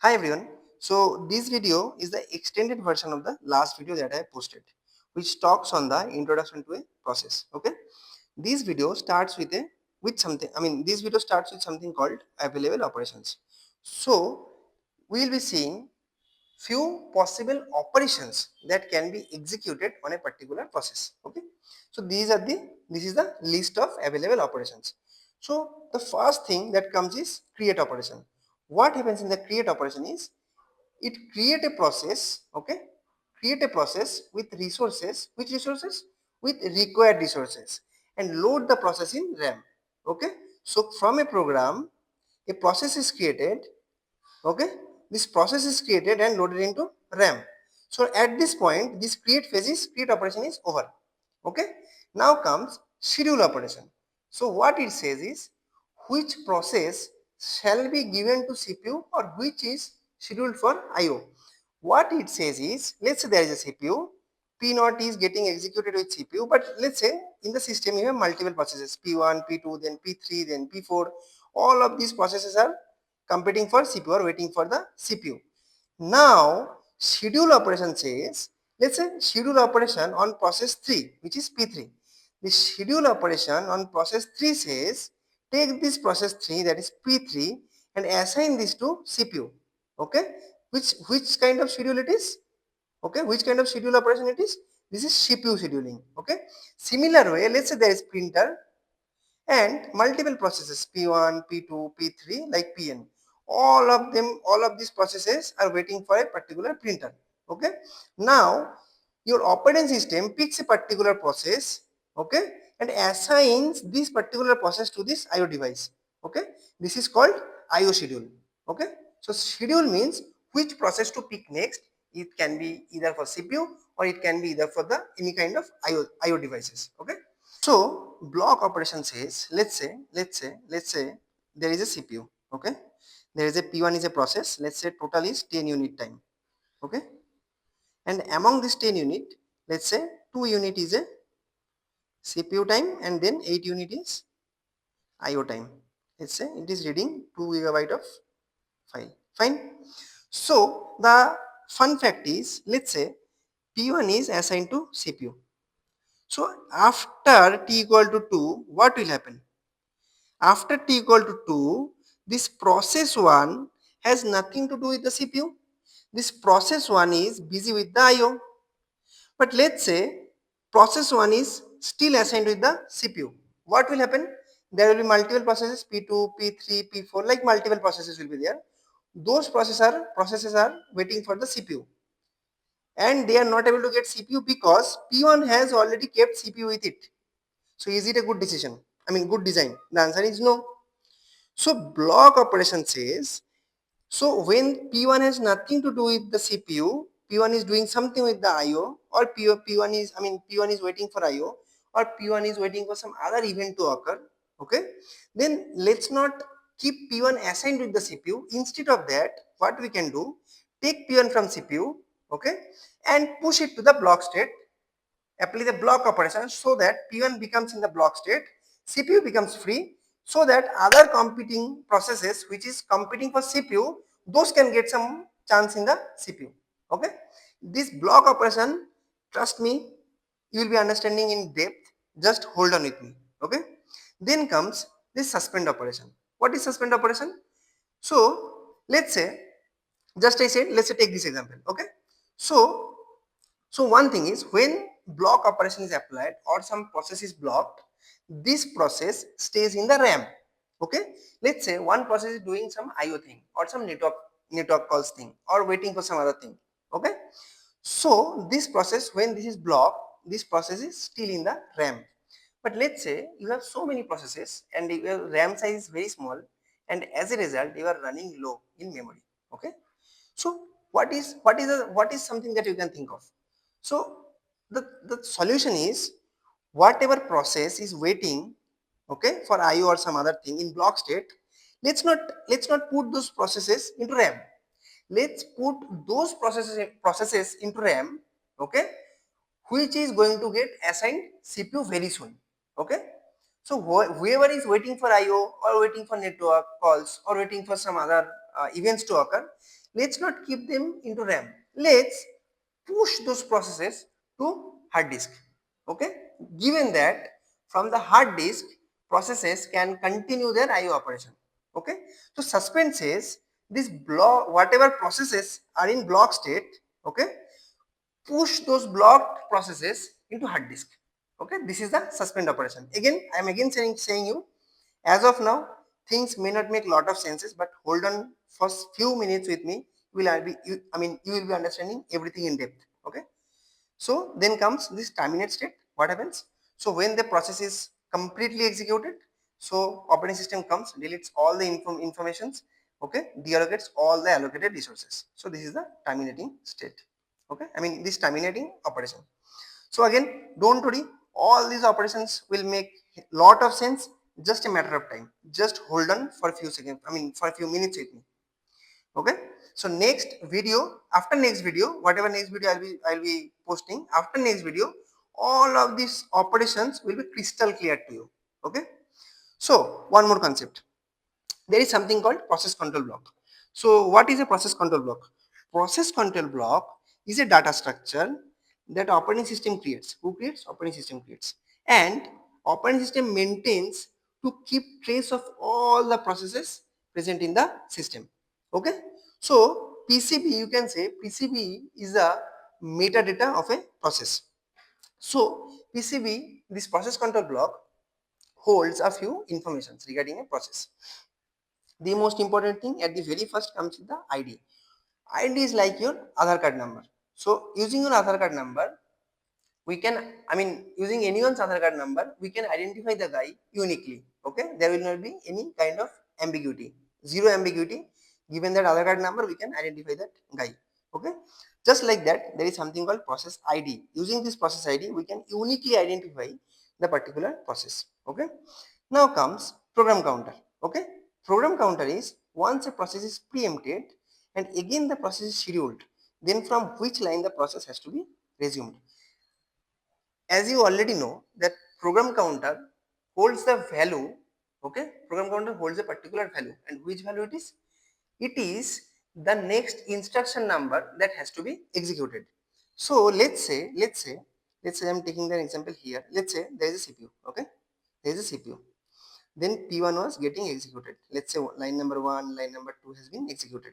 Hi everyone. So this video is the extended version of the last video that I posted, which talks on the introduction to a process. Okay. This video starts with something. This video starts with something called available operations. So we will be seeing few possible operations that can be executed on a particular process. Okay. So this is the list of available operations. So the first thing that comes is create operation. What happens in the create operation is it create a process. Okay, create a process with resources. Which resources? With required resources, and load the process in RAM. Okay, so from a program a process is created. Okay, this process is created and loaded into RAM. So at this point this create operation is over. Okay, now comes schedule operation. So what it says is which process shall be given to CPU or which is scheduled for IO. What it says is, let's say there is a CPU, P0 is getting executed with CPU, but let's say in the system you have multiple processes, P1, P2, then P3, then P4. All of these processes are competing for CPU or waiting for the CPU. Now schedule operation says, let's say schedule operation on process 3, which is P3. The schedule operation on process 3 says take this process 3, that is P3, and assign this to CPU. Okay, which kind of schedule it is? Okay, which kind of schedule operation it is? This is CPU scheduling. Okay, similar way, let's say there is printer and multiple processes P1, P2, P3, like Pn. All of these processes are waiting for a particular printer. Okay, now your operating system picks a particular process, okay, and assigns this particular process to this IO device. Okay, this is called IO schedule. Okay, so schedule means which process to pick next. It can be either for CPU or it can be either for the any kind of IO devices. Okay, so block operation says, let's say there is a CPU. Okay, there is a P1 is a process. Let's say total is 10 unit time. Okay, and among this 10 unit, let's say 2 unit is a CPU time and then 8 unit is IO time. Let's say it is reading 2 gigabyte of file. Fine. So the fun fact is, let's say P1 is assigned to CPU. So after t equal to 2, what will happen? After t equal to 2, this process 1 has nothing to do with the CPU. This process 1 is busy with the IO. But let's say process 1 is still assigned with the CPU. What will happen? There will be multiple processes P2, P3, P4, like multiple processes will be there. Those processes are waiting for the CPU. And they are not able to get CPU because P1 has already kept CPU with it. So is it a good decision? Good design? The answer is no. So block operation says, so when P1 has nothing to do with the CPU, P1 is doing something with the IO, or P1 is waiting for IO, or P1 is waiting for some other event to occur. Okay, then let's not keep P1 assigned with the CPU. Instead of that, what we can do, take P1 from CPU, okay, and push it to the block state, apply the block operation so that P1 becomes in the block state, CPU becomes free, so that other competing processes which is competing for CPU, those can get some chance in the CPU. Okay, this block operation, trust me, you will be understanding in depth. Just hold on with me. Okay, then comes this suspend operation. What is suspend operation? So let's say, just I said, let's say take this example. Okay, so one thing is, when block operation is applied or some process is blocked, this process stays in the RAM. Okay, let's say one process is doing some IO thing or some network calls thing or waiting for some other thing. Okay, so this process, when this is blocked, this process is still in the RAM. But let's say you have so many processes and your RAM size is very small, and as a result you are running low in memory. Okay, so what is something that you can think of? So the solution is, whatever process is waiting, okay, for IO or some other thing in block state, let's not put those processes into RAM. Let's put those processes into RAM, okay, which is going to get assigned CPU very soon. Okay, so whoever is waiting for IO or waiting for network calls or waiting for some other events to occur, Let's not keep them into RAM. Let's push those processes to hard disk. Okay, given that from the hard disk processes can continue their IO operation. Okay, so suspend says this block, whatever processes are in block state, okay, push those blocked processes into hard disk. Okay, this is the suspend operation. Again, I am again saying you, as of now things may not make lot of senses, but hold on for few minutes with me. You will be understanding everything in depth. Okay, so then comes this terminate state. What happens? So when the process is completely executed, so operating system comes, deletes all the informations, okay, deallocates all the allocated resources. So this is the terminating state. Okay, this terminating operation. So again, don't worry, all these operations will make lot of sense, just a matter of time. Just hold on for a few seconds, for a few minutes with me. Okay, so next video, after next video, whatever next video I'll be posting, after next video, all of these operations will be crystal clear to you. Okay, so one more concept, there is something called process control block. So what is a process control block? Process control block is a data structure that operating system creates. Who creates? Operating system creates, and operating system maintains to keep trace of all the processes present in the system. Okay, so PCB, you can say PCB is a metadata of a process. So PCB, this process control block, holds a few informations regarding a process. The most important thing at the very first comes with the ID. ID is like your Aadhaar card number. So using your Aadhaar card number, we can, using anyone's Aadhaar card number, we can identify the guy uniquely. Okay, there will not be any kind of ambiguity, zero ambiguity. Given that Aadhaar card number, we can identify that guy. Okay, just like that, there is something called process ID. Using this process ID, we can uniquely identify the particular process. Okay, now comes program counter. Okay, program counter is once a process is preempted and again the process is scheduled, then from which line the process has to be resumed. As you already know that program counter holds the value. Okay, program counter holds a particular value, and which value it is? It is the next instruction number that has to be executed. So let's say I'm taking the example here. Let's say there is a CPU. Okay, there is a CPU, then P1 was getting executed. Let's say line number 1, line number 2 has been executed.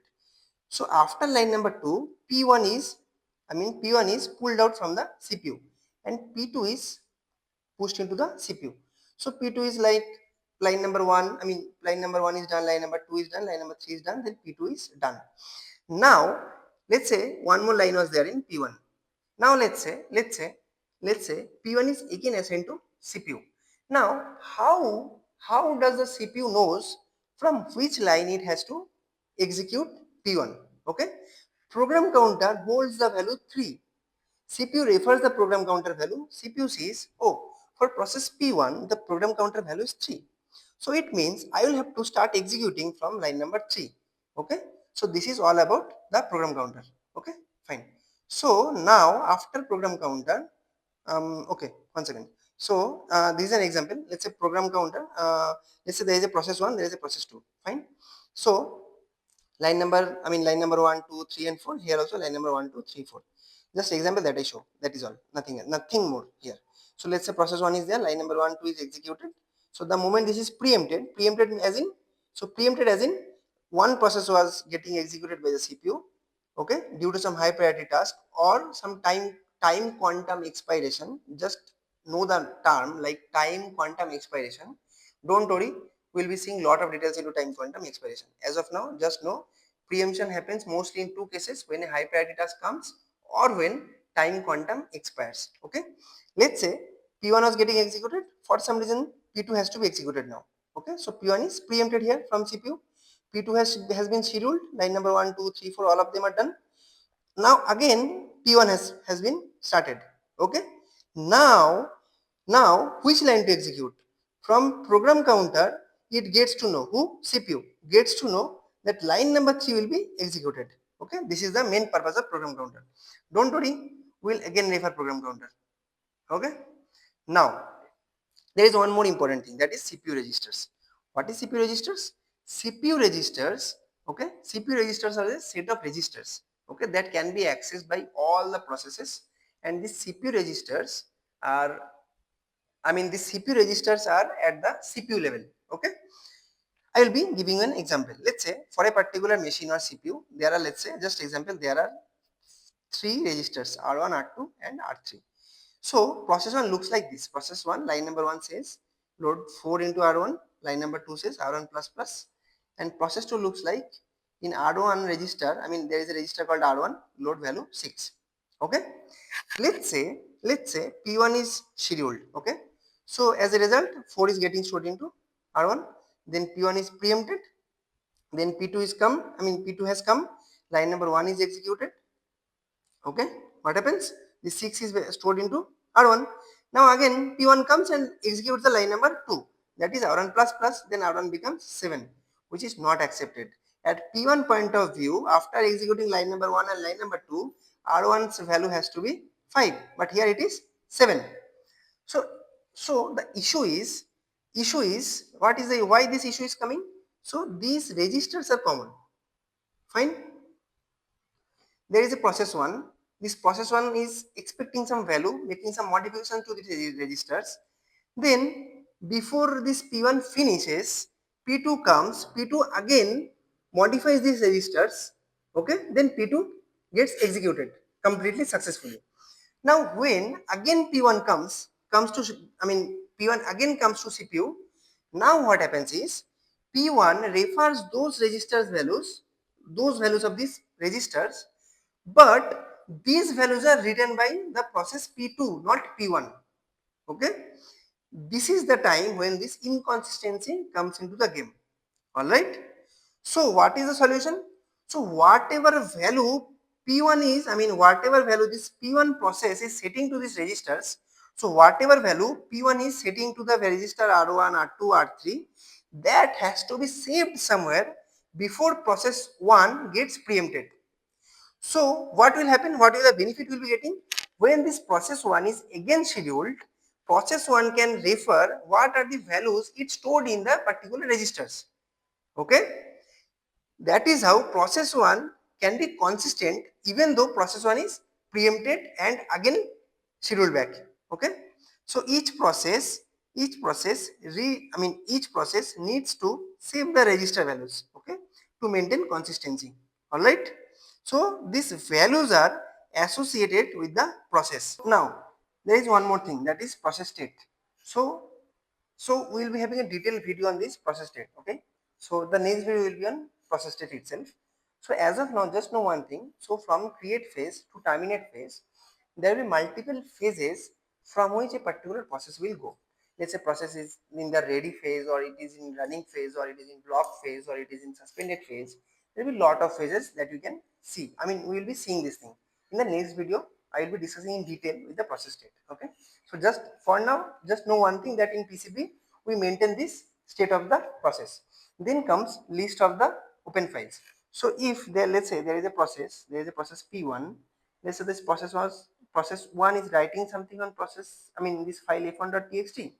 So after line number 2, P1 is pulled out from the CPU and P2 is pushed into the CPU. So P2 is like line number 1, line number 1 is done, line number 2 is done, line number 3 is done, then P2 is done. Now let's say one more line was there in P1. Now let's say P1 is again assigned to CPU. Now how does the CPU knows from which line it has to execute P1? Okay, program counter holds the value 3. CPU refers the program counter value. CPU says, oh, for process P1 the program counter value is 3. So it means I will have to start executing from line number 3. Okay, so this is all about the program counter. Okay, fine. So now after program counter, okay, one second. So this is an example. Let's say program counter. Let's say there is a process 1, there is a process 2. Fine. So line number 1, 2, 3, and 4. Here also line number 1, 2, 3, 4. Just example that I show. That is all. Nothing more here. So let's say process 1 is there. Line number 1, 2 is executed. So the moment this is preempted as in one process was getting executed by the CPU. Okay, due to some high priority task or some time quantum expiration. Just know the term like time quantum expiration. Don't worry, we'll be seeing lot of details into time quantum expiration. As of now, just know preemption happens mostly in two cases: when a high priority task comes or when time quantum expires. Okay, let's say P1 was getting executed, for some reason P2 has to be executed now. Okay, so P1 is preempted here from CPU. P2 has been scheduled. Line number 1, 2, 3, 4, all of them are done. Now again P1 has been started. Okay, now which line to execute? From program counter, it gets to know, who? CPU gets to know that line number 3 will be executed. Okay, this is the main purpose of program counter. Don't worry, we'll again refer program counter. Okay, now there is one more important thing, that is CPU registers. What is CPU registers? CPU registers Okay, CPU registers are a set of registers, okay, that can be accessed by all the processes, and these CPU registers are, I mean, these CPU registers are at the CPU level. Okay, I will be giving an example. Let's say for a particular machine or CPU, there are, let's say, just example, there are three registers R1, R2, and R3. So process 1 looks like this. Process 1, line number 1 says load 4 into R1, line number 2 says R1 plus plus, and process 2 looks like in R1 register, I mean, there is a register called R1, load value 6. Okay, let's say P1 is scheduled. Okay, so as a result 4 is getting stored into R1, then P1 is preempted, then P2 is come, I mean P2 has come, line number 1 is executed. Okay, what happens? The 6 is stored into R1. Now again P1 comes and executes the line number 2, that is R1 plus plus, then R1 becomes 7, which is not accepted. At P1 point of view, after executing line number 1 and line number 2, R1's value has to be 5, but here it is 7. So so the issue is what is the why this issue is coming? So these registers are common. Fine. There is a process 1. This process 1 is expecting some value, making some modification to the registers. Then before this P1 finishes, P2 comes, P2 again modifies these registers. Okay, then P2 gets executed completely successfully. Now when again P1 comes to, I mean P1 again comes to CPU. Now what happens is P1 refers those values of these registers, but these values are written by the process P2, not P1. Okay, this is the time when this inconsistency comes into the game. All right, so what is the solution? So whatever value P1 is, I mean whatever value this P1 process is setting to these registers, so whatever value P1 is setting to the register R1, R2, R3, that has to be saved somewhere before process 1 gets preempted. So what will happen? What will the benefit will be getting? When this process 1 is again scheduled, process 1 can refer what are the values it stored in the particular registers. Okay, that is how process 1 can be consistent even though process 1 is preempted and again scheduled back. Okay, so each process needs to save the register values, okay, to maintain consistency. All right, so these values are associated with the process. Now there is one more thing, that is process state. So we will be having a detailed video on this process state. Okay, so the next video will be on process state itself. So as of now, just know one thing. So from create phase to terminate phase, there will be multiple phases from which a particular process will go. Let's say process is in the ready phase, or it is in running phase, or it is in block phase, or it is in suspended phase. There will be lot of phases that you can see. I mean, we will be seeing this thing. In the next video, I will be discussing in detail with the process state. Okay. So just for now, just know one thing, that in PCB we maintain this state of the process. Then comes list of the open files. So if there, let's say there is a process P1. Let's say this process 1 is writing something on process, I mean this file f1.txt,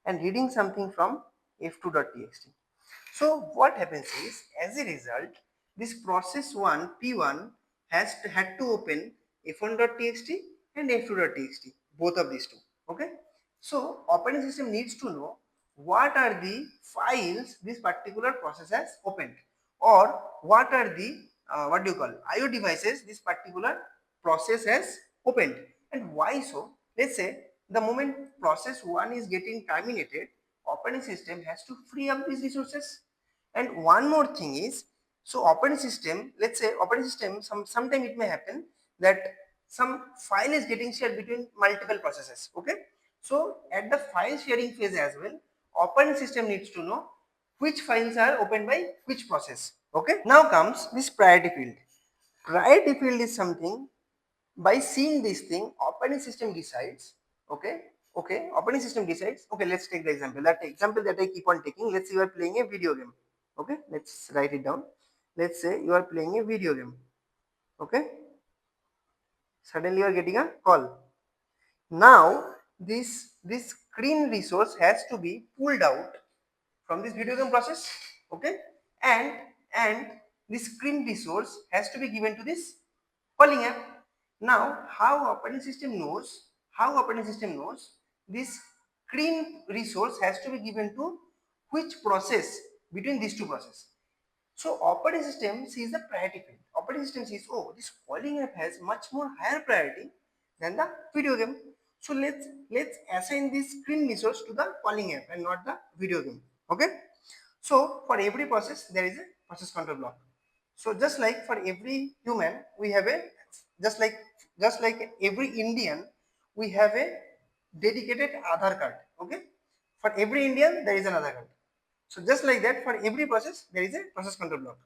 and reading something from f2.txt. So what happens is, as a result, this process 1 P1 had to open f1.txt and f2.txt, both of these two. Okay. So operating system needs to know what are the files this particular process has opened, or what are the what do you call IO devices this particular process has opened, and why so. Let's say the moment process 1 is getting terminated, operating system has to free up these resources. And one more thing is, so operating system, let's say operating system, sometime it may happen that some file is getting shared between multiple processes. Okay, so at the file sharing phase as well, operating system needs to know which files are opened by which process. Okay, now comes this priority field. Priority field is something, by seeing this thing, operating system decides. Okay, operating system decides. Okay, let's take the example, that I keep on taking. Let's say you are playing a video game. Okay, let's write it down. Let's say you are playing a video game. Okay, suddenly you are getting a call. Now this screen resource has to be pulled out from this video game process. Okay, and this screen resource has to be given to this calling app. Now, how operating system knows? How operating system knows this screen resource has to be given to which process between these two processes? So operating system sees the priority field. Operating system sees, oh, this calling app has much more higher priority than the video game. So let's assign this screen resource to the calling app and not the video game. Okay. So for every process there is a process control block. So just like for every human we have a just like just like every Indian we have a dedicated Aadhaar card. Okay. For every Indian there is an Aadhaar card. So just like that, for every process, there is a process control block.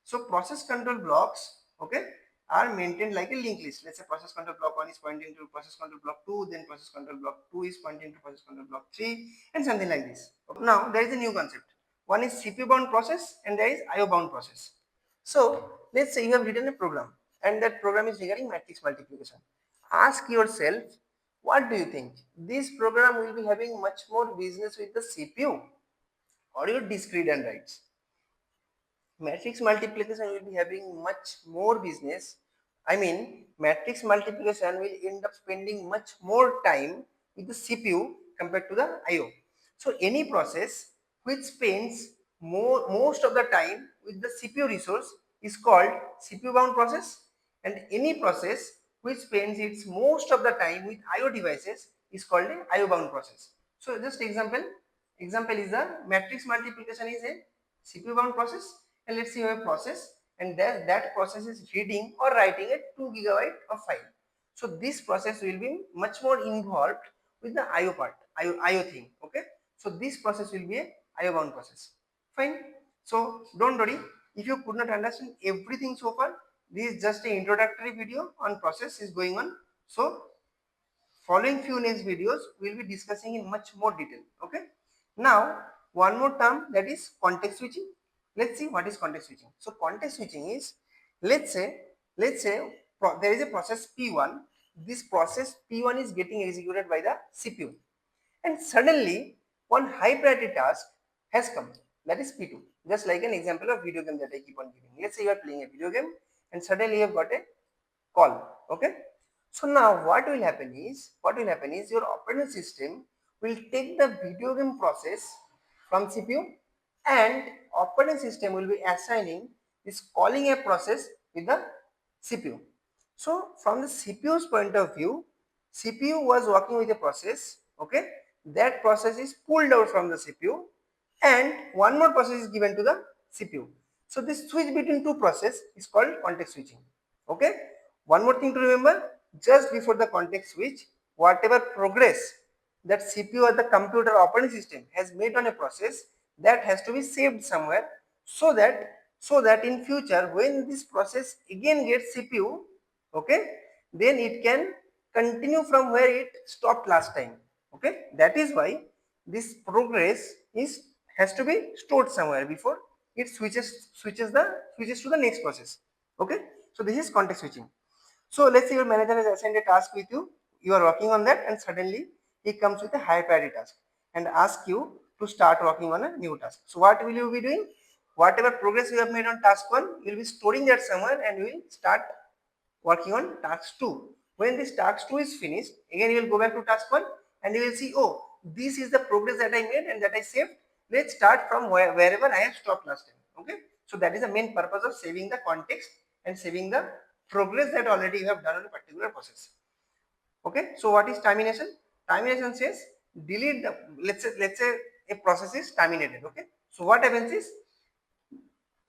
So process control blocks, okay, are maintained like a linked list. Let's say process control block 1 is pointing to process control block 2, then process control block 2 is pointing to process control block 3, and something like this. Now, there is a new concept. One is CPU bound process and there is IO bound process. So, let's say you have written a program and that program is regarding matrix multiplication. Ask yourself, what do you think? This program will be having much more business with the CPU or your discrete and writes? Matrix multiplication will be having much more business. I mean, matrix multiplication will end up spending much more time with the CPU compared to the IO. So any process which spends most of the time with the CPU resource is called CPU bound process, and any process which spends its most of the time with IO devices is called a IO bound process. So just example is the matrix multiplication is a CPU bound process, and let's say you have a process and that process is reading or writing a 2 gigabyte of file. So this process will be much more involved with the IO part, IO thing. Okay, so this process will be a IO bound process. Fine. So don't worry if you could not understand everything so far. This is just an introductory video on process is going on. So following few next videos we will be discussing in much more detail. Okay, now one more term, that is context switching. Let's see what is context switching. So context switching is, let's say there is a process P1. This process P1 is getting executed by the CPU, and suddenly one high priority task has come, that is P2. Just like an example of video game that I keep on giving. Let's say you are playing a video game and suddenly you have got a call. Okay, so now what will happen is your operating system will take the video game process from CPU, and operating system will be assigning this calling a process with the CPU. So from the CPU's point of view, CPU was working with a process. Okay, that process is pulled out from the CPU and one more process is given to the CPU. So this switch between two processes is called context switching. Okay, one more thing to remember, just before the context switch, whatever progress that CPU or the computer operating system has made on a process, that has to be saved somewhere, so that in future when this process again gets CPU, okay, then it can continue from where it stopped last time. Okay, that is why this progress is has to be stored somewhere before it switches to the next process. Okay, so this is context switching. So let's say your manager has assigned a task with you, you are working on that, and suddenly he comes with a high priority task and asks you to start working on a new task. So what will you be doing? Whatever progress you have made on task 1, you will be storing that somewhere and you will start working on task 2. When this task 2 is finished, again you will go back to task 1 and you will see, oh, this is the progress that I made and that I saved. Let's start from wherever I have stopped last time. Okay, so that is the main purpose of saving the context and saving the progress that already you have done on a particular process. Okay, so what is termination? Termination says delete the, let's say a process is terminated. Okay, so what happens is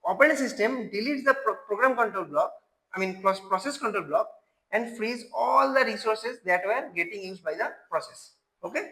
operating system deletes the program control block, I mean process control block, and frees all the resources that were getting used by the process. Okay,